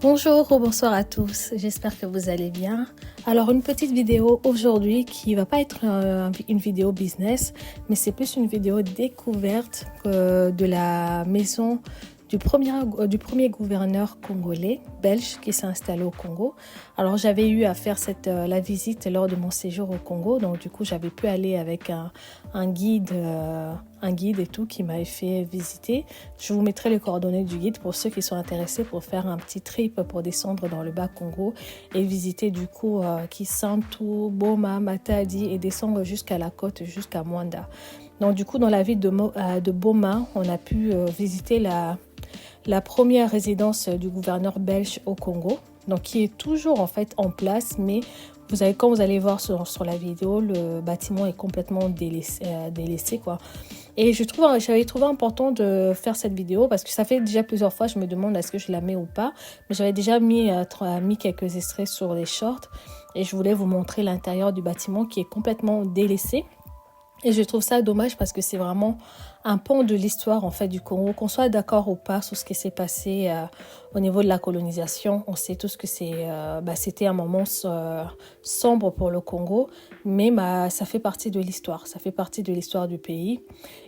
Bonjour ou bonsoir à tous, j'espère que vous allez bien. Alors une petite vidéo aujourd'hui qui va pas être une vidéo business, mais c'est plus une vidéo découverte de la maison du premier gouverneur congolais, belge, qui s'est installé au Congo. Alors j'avais eu à faire la visite lors de mon séjour au Congo, donc du coup j'avais pu aller avec un guide et tout qui m'avait fait visiter. Je vous mettrai les coordonnées du guide pour ceux qui sont intéressés pour faire un petit trip pour descendre dans le bas Congo et visiter du coup Kisantu, Boma, Matadi et descendre jusqu'à la côte, jusqu'à Mwanda. Donc du coup dans la ville de Boma, on a pu visiter la première résidence du gouverneur belge au Congo, donc qui est toujours en fait en place, mais quand vous allez voir sur la vidéo, le bâtiment est complètement délaissé quoi. Et j'avais trouvé important de faire cette vidéo parce que ça fait déjà plusieurs fois, je me demande est-ce que je la mets ou pas, mais j'avais déjà mis quelques extraits sur les shorts et je voulais vous montrer l'intérieur du bâtiment qui est complètement délaissé. Et je trouve ça dommage parce que c'est vraiment un pan de l'histoire en fait du Congo, qu'on soit d'accord ou pas sur ce qui s'est passé au niveau de la colonisation. On sait tous que c'était un moment sombre pour le Congo, mais ça fait partie de l'histoire, ça fait partie de l'histoire du pays.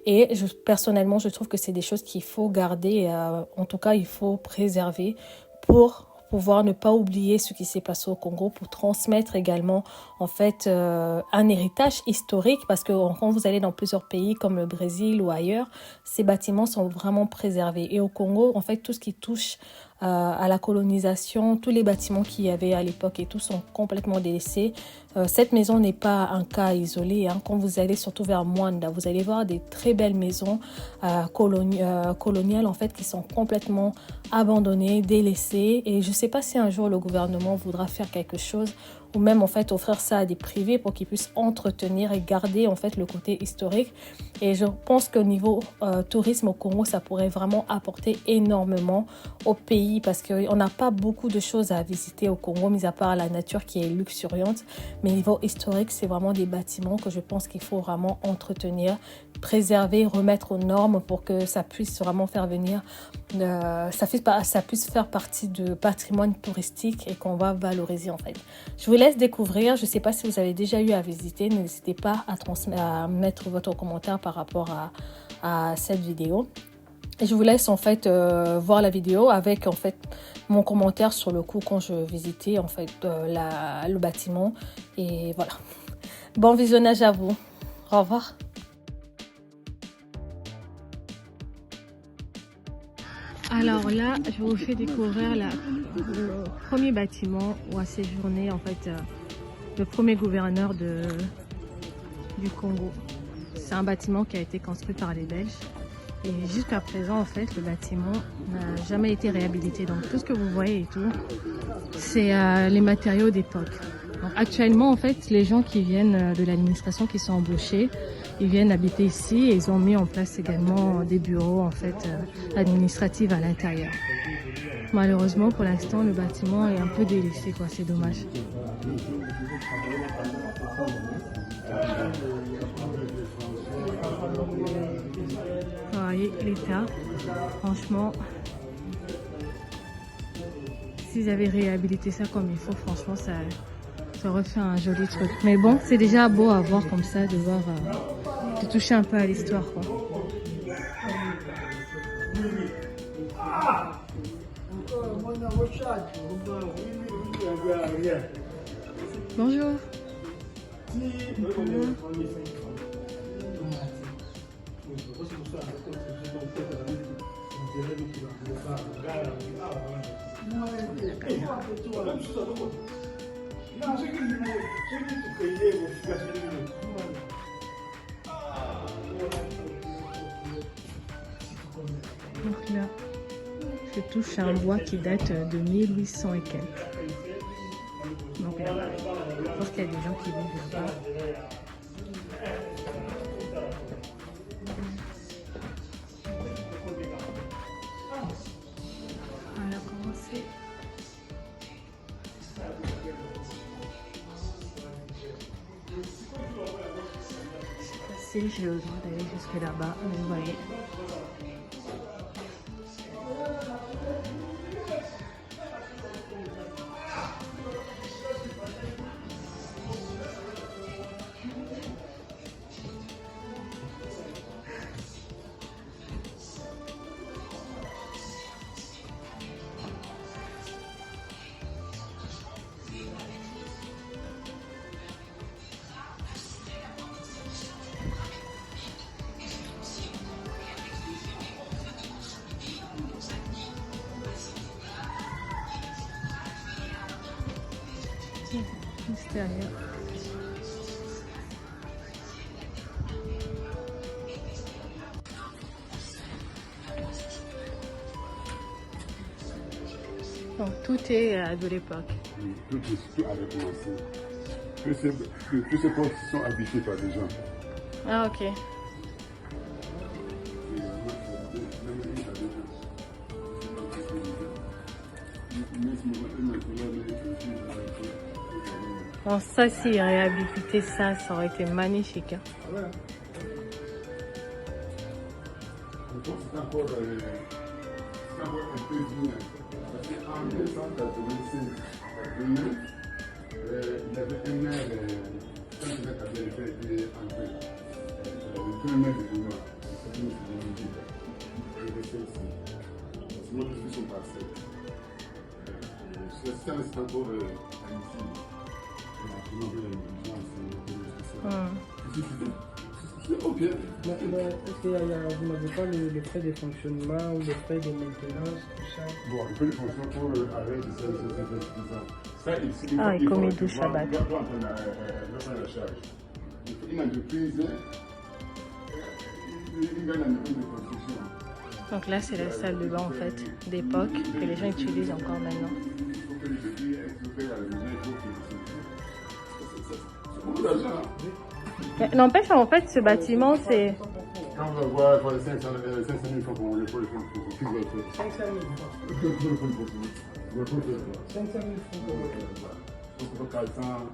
Et personnellement, je trouve que c'est des choses qu'il faut garder, en tout cas il faut préserver pour pouvoir ne pas oublier ce qui s'est passé au Congo, pour transmettre également en fait un héritage historique, parce que quand vous allez dans plusieurs pays comme le Brésil ou ailleurs, ces bâtiments sont vraiment préservés. Et au Congo, en fait, tout ce qui touche à la colonisation, tous les bâtiments qu'il y avait à l'époque et tout sont complètement délaissés. Cette maison n'est pas un cas isolé. Quand vous allez surtout vers Mwanda, vous allez voir des très belles maisons coloniales en fait qui sont complètement abandonnées, délaissées. Et je ne sais pas si un jour le gouvernement voudra faire quelque chose ou même en fait offrir ça à des privés pour qu'ils puissent entretenir et garder en fait le côté historique. Et je pense qu'au niveau tourisme au Congo, ça pourrait vraiment apporter énormément au pays parce qu'on n'a pas beaucoup de choses à visiter au Congo, mis à part la nature qui est luxuriante. Mais au niveau historique, c'est vraiment des bâtiments que je pense qu'il faut vraiment entretenir, préserver, remettre aux normes pour que ça puisse vraiment faire venir, ça puisse faire partie du patrimoine touristique et qu'on va valoriser en fait. Je vous laisse découvrir. Je ne sais pas si vous avez déjà eu à visiter. N'hésitez pas à mettre votre commentaire par rapport à cette vidéo. Et je vous laisse en fait voir la vidéo avec en fait mon commentaire sur le coup quand je visitais en fait le bâtiment. Et voilà. Bon visionnage à vous. Au revoir. Alors là, je vous fais découvrir le premier bâtiment où a séjourné en fait le premier gouverneur du Congo. C'est un bâtiment qui a été construit par les Belges et jusqu'à présent en fait le bâtiment n'a jamais été réhabilité. Donc tout ce que vous voyez et tout, c'est les matériaux d'époque. Donc actuellement en fait les gens qui viennent de l'administration qui sont embauchés, ils viennent habiter ici et ils ont mis en place également des bureaux en fait administratifs à l'intérieur. Malheureusement pour l'instant le bâtiment est un peu délaissé quoi, c'est dommage. Vous voyez l'état, franchement, s'ils avaient réhabilité ça comme il faut, franchement ça refait un joli truc. Mais bon, c'est déjà beau à voir comme ça, de voir, de toucher un peu à l'histoire quoi. Bonjour. Donc là, je touche à un bois qui date de 1800 et quelques. Donc là, je pense qu'il y a des gens qui vivent là-bas. On a commencé. Je sais pas si j'ai le droit d'aller jusque là-bas, mais vous voyez. L'extérieur. Donc tout est de l'époque. Tout avait commencé. Tous ces postes sont habités par des gens. Ah ok. Bon, ça, si réhabiliter ça, ça aurait été magnifique. Hein. Je pense que c'est encore un peu bien. Parce qu'en 1985, il y avait un maire, quand il avait été entré, le premier maire de Lima, il restait ici. Sinon, tous sont passés. C'est encore ici. Ok. Est-ce que vous n'avez pas les frais de fonctionnement ou les frais de maintenance, tout ça? Bon, le frais de fonctionnement pour arrêter de ça ici. Ah, il commet douche à battre. La charge. Une entreprise, une grande entreprise de construction. Donc là, c'est la salle de bain en fait d'époque que les gens utilisent encore maintenant. N'empêche, en fait, ce bâtiment, c'est... Quand on va voir pour les 500 000 francs pour le pôle, 500 000 francs. 500 000 francs. Donc, 400 000.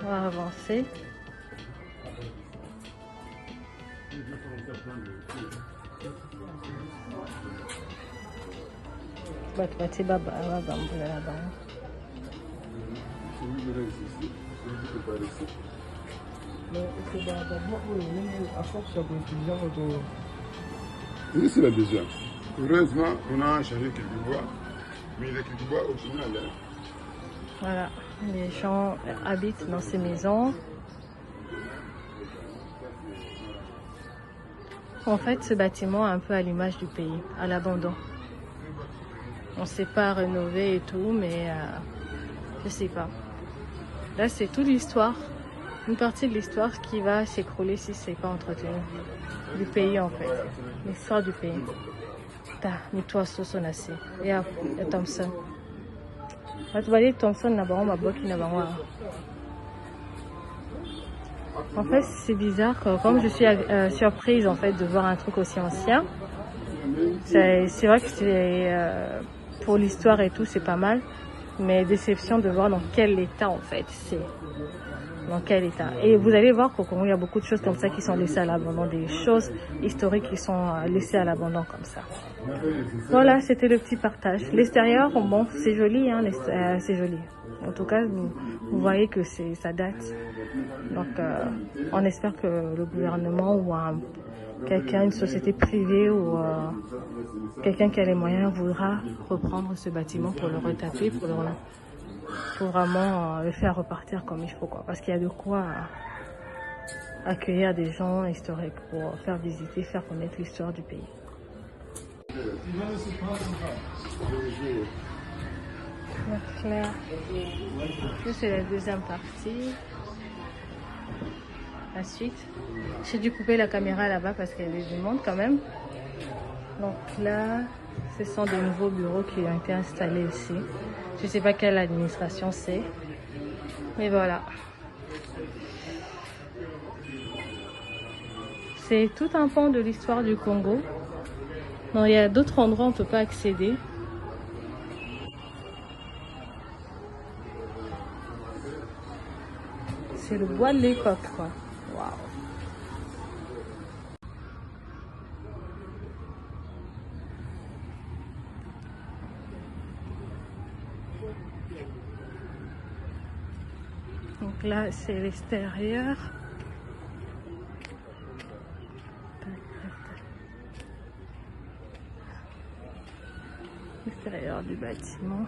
On va avancer. À force, ça peut utiliser votre... Oui, c'est là déjà. Heureusement, on a changé quelques bois, mais il y a quelques bois au final. Hein. Voilà, les gens habitent dans ces maisons. En fait, ce bâtiment est un peu à l'image du pays, à l'abandon. On ne sait pas rénover et tout, mais je sais pas. Là, c'est toute l'histoire, une partie de l'histoire qui va s'écrouler si c'est pas entretenu. Du pays, en fait. L'histoire du pays. Mais toi, ce assez. Et Thompson. Thompson, en fait, c'est bizarre, comme je suis surprise en fait de voir un truc aussi ancien. C'est vrai que c'est pour l'histoire et tout, c'est pas mal, mais déception de voir dans quel état en fait c'est. Dans quel état. Et vous allez voir qu'au Congo, il y a beaucoup de choses comme ça qui sont laissées à l'abandon, des choses historiques qui sont laissées à l'abandon comme ça. Voilà, c'était le petit partage. L'extérieur, bon, c'est joli, hein, c'est joli. En tout cas, vous voyez que ça date. Donc, on espère que le gouvernement ou quelqu'un, une société privée ou quelqu'un qui a les moyens voudra reprendre ce bâtiment pour le retaper, pour vraiment le faire repartir comme il faut, quoi. Parce qu'il y a de quoi accueillir des gens historiques pour faire visiter, faire connaître l'histoire du pays. Donc là, c'est la deuxième partie. La suite. J'ai dû couper la caméra là-bas parce qu'il y avait du monde quand même. Donc là, ce sont des nouveaux bureaux qui ont été installés ici. Je ne sais pas quelle administration c'est. Mais voilà. C'est tout un pan de l'histoire du Congo. Non, il y a d'autres endroits où on ne peut pas accéder. C'est le bois de l'époque, quoi. Waouh. Donc là, c'est l'extérieur. L'extérieur du bâtiment.